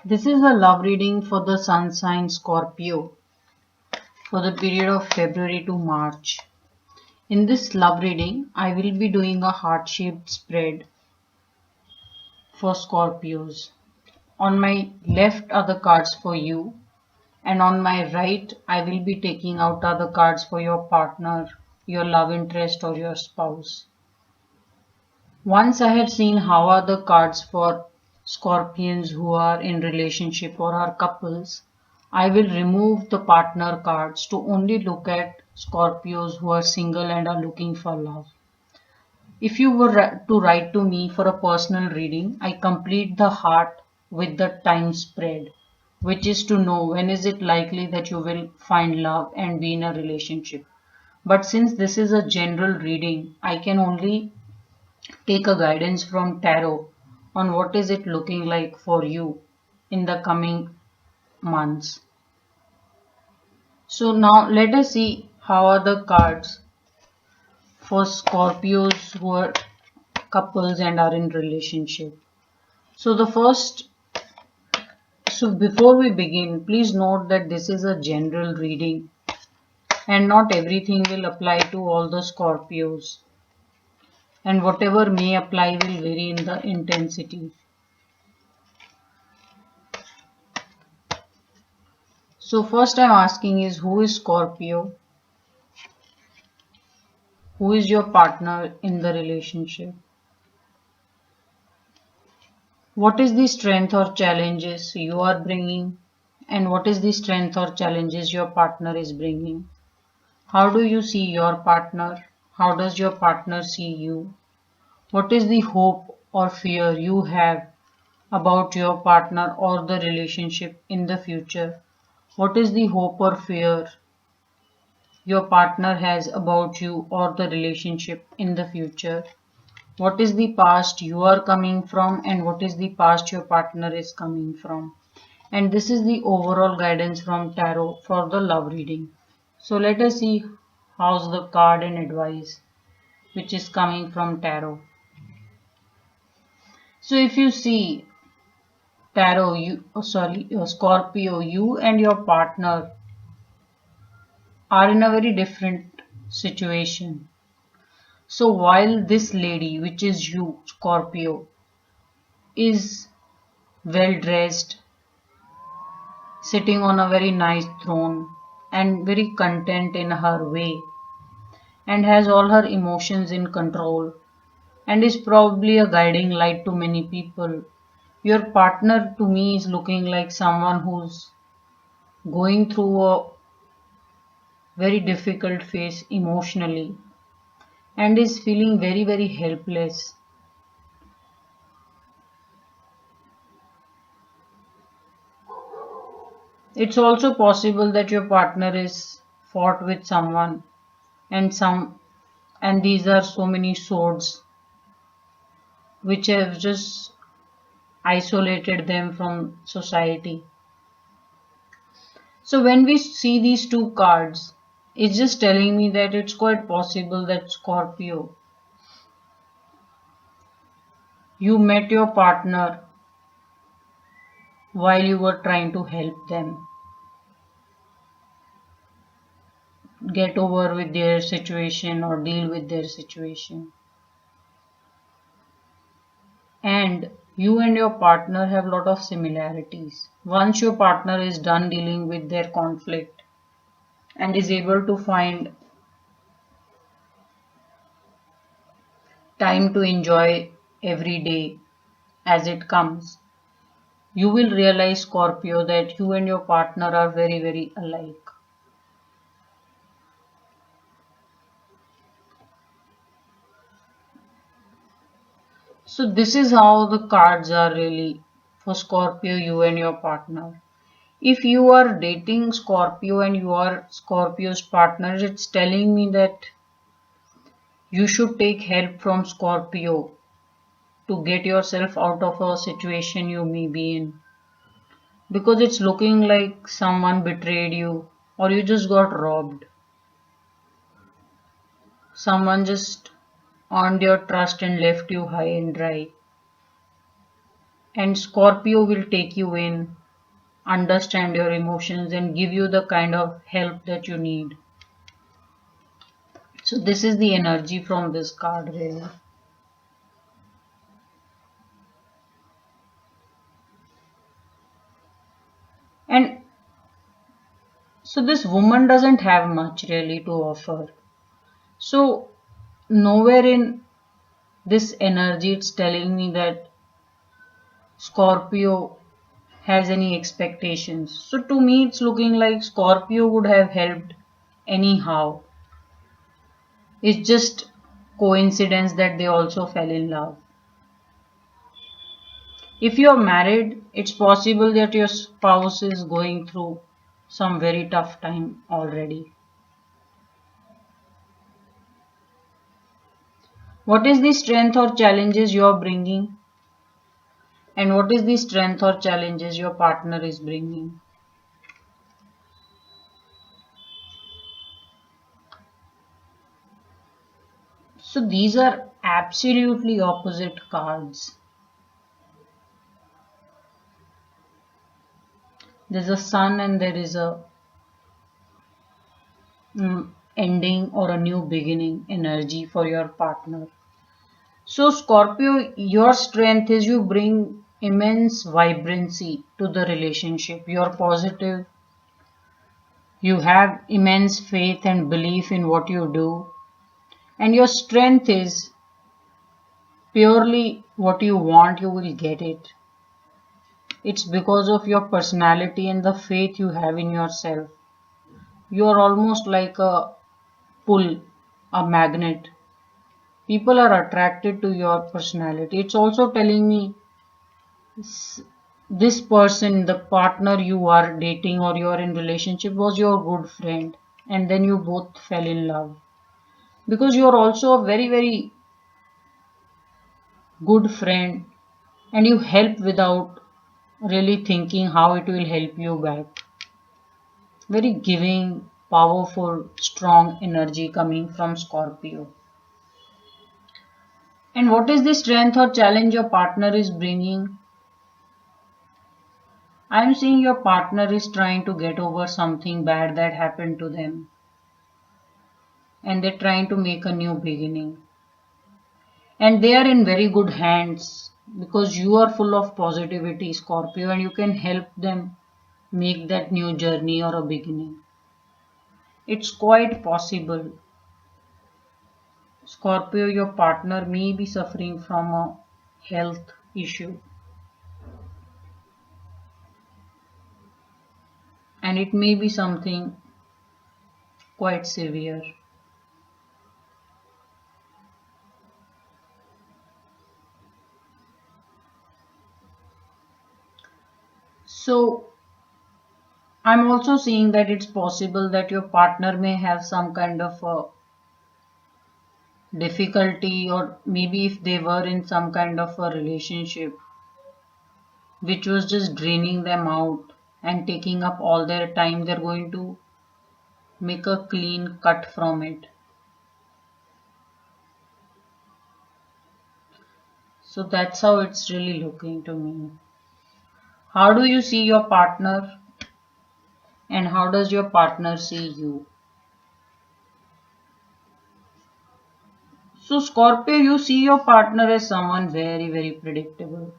This is a love reading for the Sun sign Scorpio for the period of February to March. In this love reading, I will be doing a heart-shaped spread for Scorpios. On my left are the cards for you, and on my right, I will be taking out other cards for your partner, your love interest, or your spouse. Once I have seen how are the cards for Scorpions who are in relationship or are couples, I will remove the partner cards to only look at Scorpios who are single and are looking for love. If you were to write to me for a personal reading, I complete the heart with the time spread, which is to know when is it likely that you will find love and be in a relationship. But since this is a general reading, I can only take a guidance from tarot on what is it looking like for you in the coming months. So now let us see how are the cards for Scorpios who are couples and are in relationship. So before we begin, please note that this is a general reading and not everything will apply to all the Scorpios, and whatever may apply will vary in the intensity. So first I'm asking is, who is Scorpio? Who is your partner in the relationship? What is the strength or challenges you are bringing? And what is the strength or challenges your partner is bringing? How do you see your partner? How does your partner see you? What is the hope or fear you have about your partner or the relationship in the future? What is the hope or fear your partner has about you or the relationship in the future? What is the past you are coming from and what is the past your partner is coming from? And this is the overall guidance from tarot for the love reading. So let us see how's the card and advice which is coming from tarot. So if you see tarot, Scorpio, you and your partner are in a very different situation. So while this lady, which is you, Scorpio, is well dressed, sitting on a very nice throne, and very content in her way, and has all her emotions in control, and is probably a guiding light to many people. Your partner to me is looking like someone who's going through a very difficult phase emotionally and is feeling very, very helpless. It's also possible that your partner is fought with someone and these are so many swords which have just isolated them from society. So when we see these two cards, it's just telling me that it's quite possible that Scorpio, you met your partner while you were trying to help them get over with their situation or deal with their situation. And you and your partner have a lot of similarities. Once your partner is done dealing with their conflict and is able to find time to enjoy every day as it comes, you will realize, Scorpio, that you and your partner are very, very alike. So this is how the cards are really for Scorpio, you and your partner. If you are dating Scorpio and you are Scorpio's partner, it's telling me that you should take help from Scorpio to get yourself out of a situation you may be in. Because it's looking like someone betrayed you or you just got robbed. Someone just earned your trust and left you high and dry. and Scorpio will take you in, understand your emotions, and give you the kind of help that you need. So this is the energy from this card, really. And so this woman doesn't have much really to offer. So nowhere in this energy it's telling me that Scorpio has any expectations. So to me it's looking like Scorpio would have helped anyhow. It's just coincidence that they also fell in love. If you're married, it's possible that your spouse is going through some very tough time already. What is the strength or challenges you're bringing? And what is the strength or challenges your partner is bringing? So these are absolutely opposite cards. There's a sun and there is a ending or a new beginning energy for your partner. So Scorpio, your strength is you bring immense vibrancy to the relationship. You're positive. You have immense faith and belief in what you do. And your strength is purely what you want, you will get it. It's because of your personality and the faith you have in yourself. You are almost like a pull, a magnet. People are attracted to your personality. It's also telling me this person, the partner you are dating or you are in relationship was your good friend and then you both fell in love. Because you are also a very, very good friend and you help without really thinking how it will help you back. Very giving, powerful, strong energy coming from Scorpio. And what is the strength or challenge your partner is bringing? I am seeing your partner is trying to get over something bad that happened to them. And they're trying to make a new beginning. And they are in very good hands because you are full of positivity, Scorpio, and you can help them make that new journey or a beginning. It's quite possible, Scorpio, your partner may be suffering from a health issue and it may be something quite severe. So I'm also seeing that it's possible that your partner may have some kind of a difficulty, or maybe if they were in some kind of a relationship which was just draining them out and taking up all their time, they're going to make a clean cut from it. So that's how it's really looking to me. How do you see your partner and how does your partner see you? So Scorpio, you see your partner as someone very, very predictable.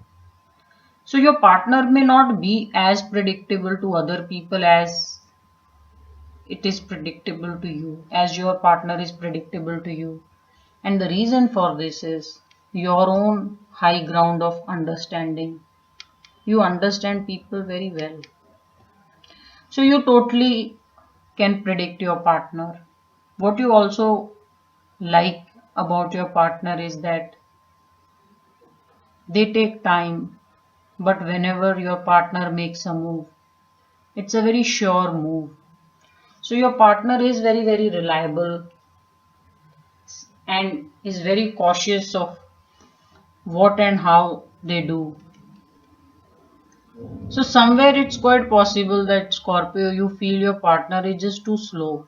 So your partner may not be as predictable to other people as it is predictable to you, as your partner is predictable to you. And the reason for this is your own high ground of understanding. You understand people very well. So you totally can predict your partner. What you also like about your partner is that they take time, but whenever your partner makes a move, it's a very sure move. So your partner is very, very reliable and is very cautious of what and how they do. So somewhere it's quite possible that Scorpio, you feel your partner is just too slow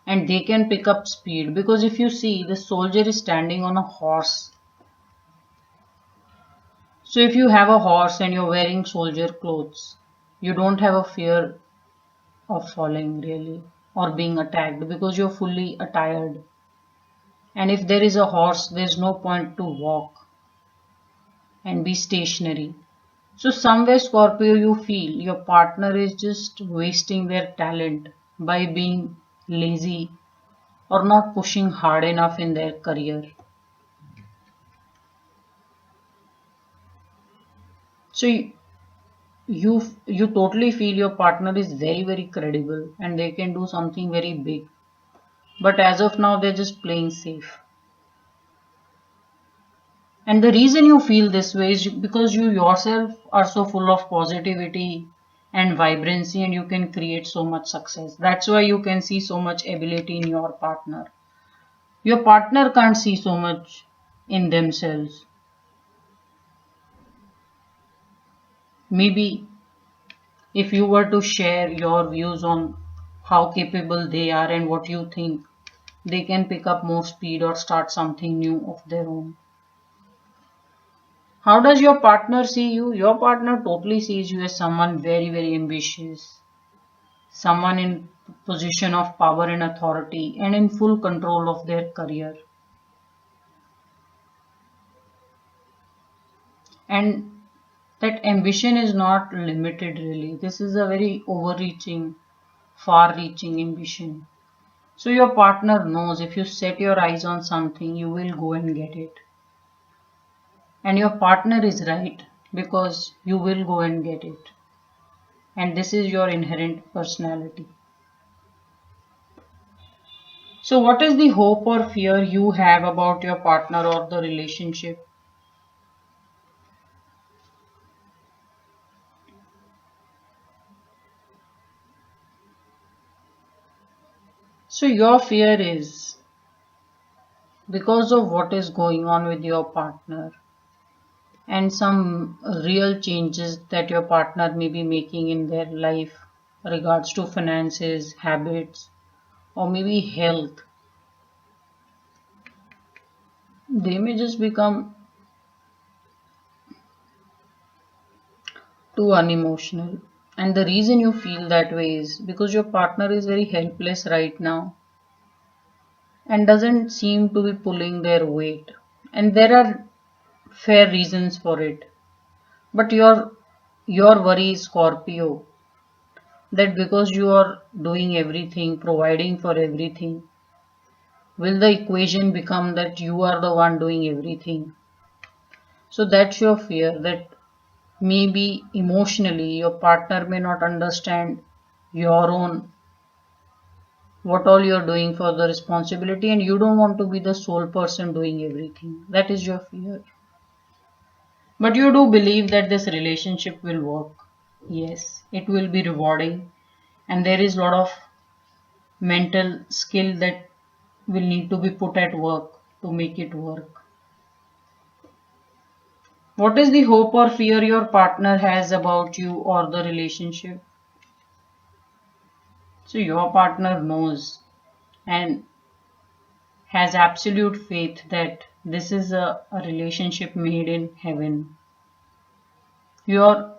and they can pick up speed, because if you see the soldier is standing on a horse. So if you have a horse and you're wearing soldier clothes, you don't have a fear of falling really or being attacked because you're fully attired. And if there is a horse, there's no point to walk and be stationary. So somewhere Scorpio, you feel your partner is just wasting their talent by being lazy or not pushing hard enough in their career. So you totally feel your partner is very credible and they can do something very big. But as of now, they're just playing safe. And the reason you feel this way is because you yourself are so full of positivity and vibrancy and you can create so much success. That's why you can see so much ability in your partner. Your partner can't see so much in themselves. Maybe if you were to share your views on how capable they are and what you think, they can pick up more speed or start something new of their own. How does your partner see you? Your partner totally sees you as someone very ambitious, someone in position of power and authority and in full control of their career. And that ambition is not limited really. This is a very overreaching, far-reaching ambition. So your partner knows if you set your eyes on something, you will go and get it. And your partner is right because you will go and get it. And this is your inherent personality. So what is the hope or fear you have about your partner or the relationship? So your fear is because of what is going on with your partner and some real changes that your partner may be making in their life regards to finances, habits, or maybe health. They may just become too unemotional. And the reason you feel that way is because your partner is very helpless right now and doesn't seem to be pulling their weight. And there are fair reasons for it. But your worry is Scorpio that because you are doing everything, providing for everything, will the equation become that you are the one doing everything? So that's your fear that maybe emotionally your partner may not understand your own what all you're doing for the responsibility and you don't want to be the sole person doing everything. That is your fear. But you do believe that this relationship will work. Yes, it will be rewarding and there is a lot of mental skill that will need to be put at work to make it work. What is the hope or fear your partner has about you or the relationship? So your partner knows and has absolute faith that this is a relationship made in heaven. Your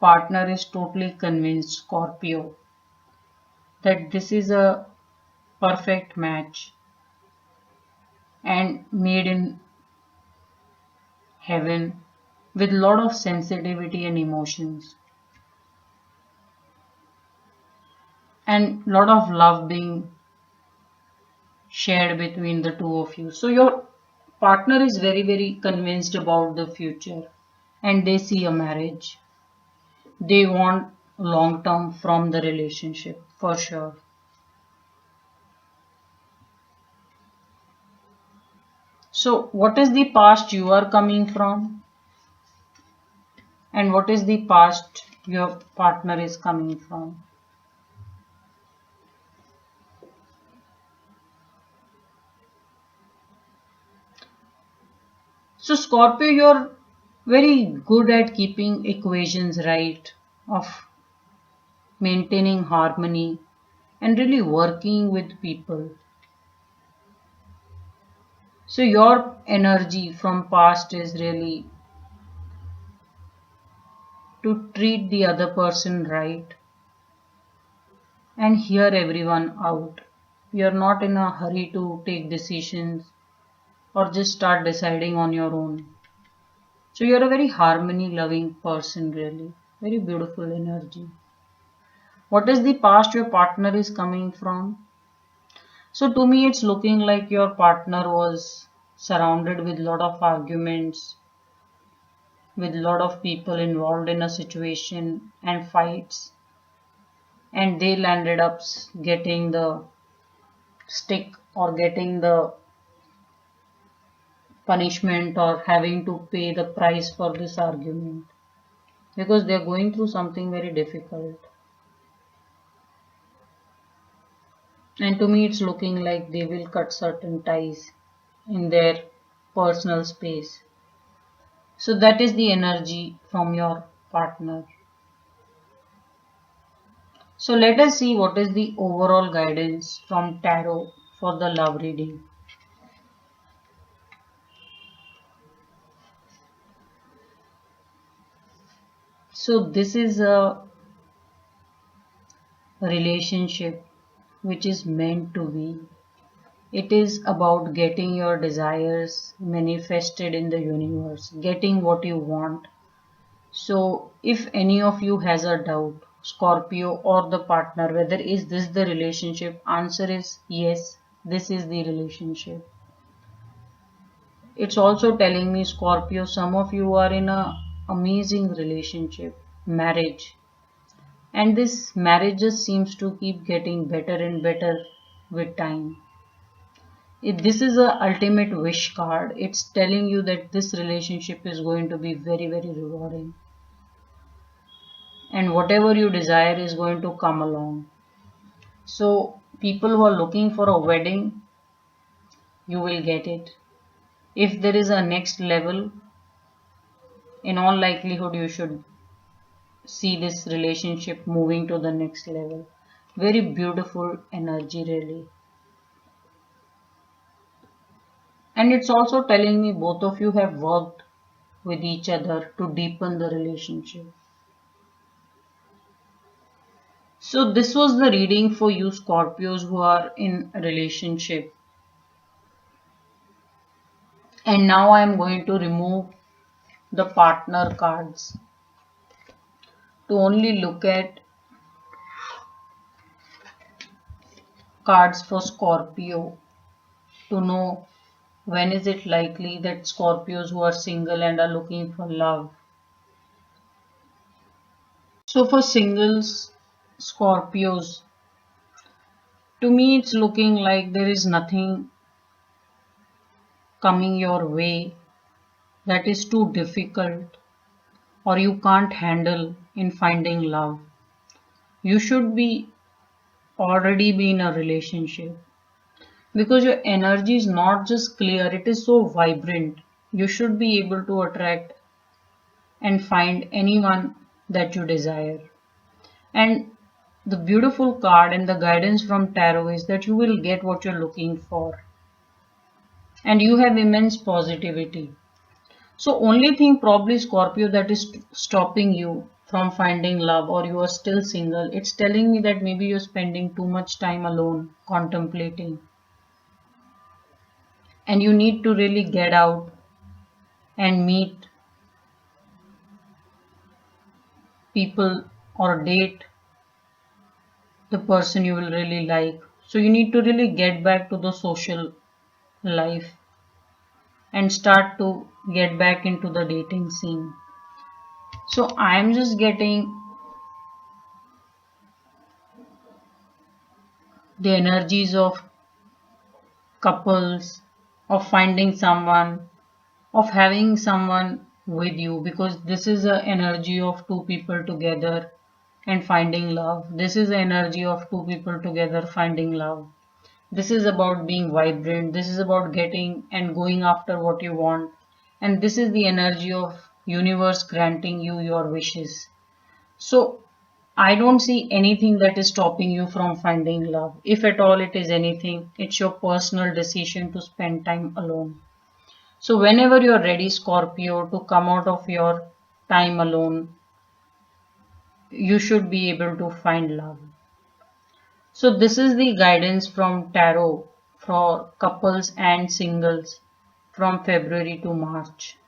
partner is totally convinced, Scorpio, that this is a perfect match and made in heaven with a lot of sensitivity and emotions and lot of love being shared between the two of you. So your partner is very convinced about the future and they see a marriage. They want long term from the relationship for sure. So what is the past you are coming from and what is the past your partner is coming from? So Scorpio, you're very good at keeping equations right, of maintaining harmony and really working with people. So your energy from past is really to treat the other person right and hear everyone out. You're not in a hurry to take decisions or just start deciding on your own. So you're a very harmony loving person, really. Very beautiful energy. What is the past your partner is coming from? So to me, it's looking like your partner was surrounded with lot of arguments, with lot of people involved in a situation and fights, and they landed up getting the stick or getting the punishment or having to pay the price for this argument because they're going through something very difficult. And to me, it's looking like they will cut certain ties in their personal space. So that is the energy from your partner. So let us see what is the overall guidance from tarot for the love reading. So this is a relationship which is meant to be. It is about getting your desires manifested in the universe, getting what you want. So if any of you has a doubt, Scorpio or the partner, whether is this the relationship, answer is yes, this is the relationship. It's also telling me, Scorpio, some of you are in a amazing relationship, marriage. And this marriage just seems to keep getting better and better with time. If this is a ultimate wish card, it's telling you that this relationship is going to be very, very rewarding. And whatever you desire is going to come along. So people who are looking for a wedding, you will get it. If there is a next level, in all likelihood you should see this relationship moving to the next level. Very beautiful energy, really. And it's also telling me both of you have worked with each other to deepen the relationship. So this was the reading for you Scorpios who are in a relationship. And now I am going to remove the partner cards to only look at cards for Scorpio to know when is it likely that Scorpios who are single and are looking for love. So for singles Scorpios, to me it's looking like there is nothing coming your way that is too difficult or you can't handle in finding love. You should be already be in a relationship because your energy is not just clear, it is so vibrant. You should be able to attract and find anyone that you desire. And the beautiful card and the guidance from tarot is that you will get what you're looking for and you have immense positivity. So only thing probably Scorpio that is stopping you from finding love or you are still single, it's telling me that maybe you're spending too much time alone contemplating and you need to really get out and meet people or date the person you will really like. So you need to really get back to the social life and start to get back into the dating scene. So I'm just getting the energies of couples, of finding someone, of having someone with you because this is the energy of two people together and finding love. This is the energy of two people together finding love. This is about being vibrant. This is about getting and going after what you want. And this is the energy of universe granting you your wishes. So I don't see anything that is stopping you from finding love. If at all it is anything, it's your personal decision to spend time alone. So whenever you're ready, Scorpio, to come out of your time alone you should be able to find love. So this is the guidance from tarot for couples and singles from February to March.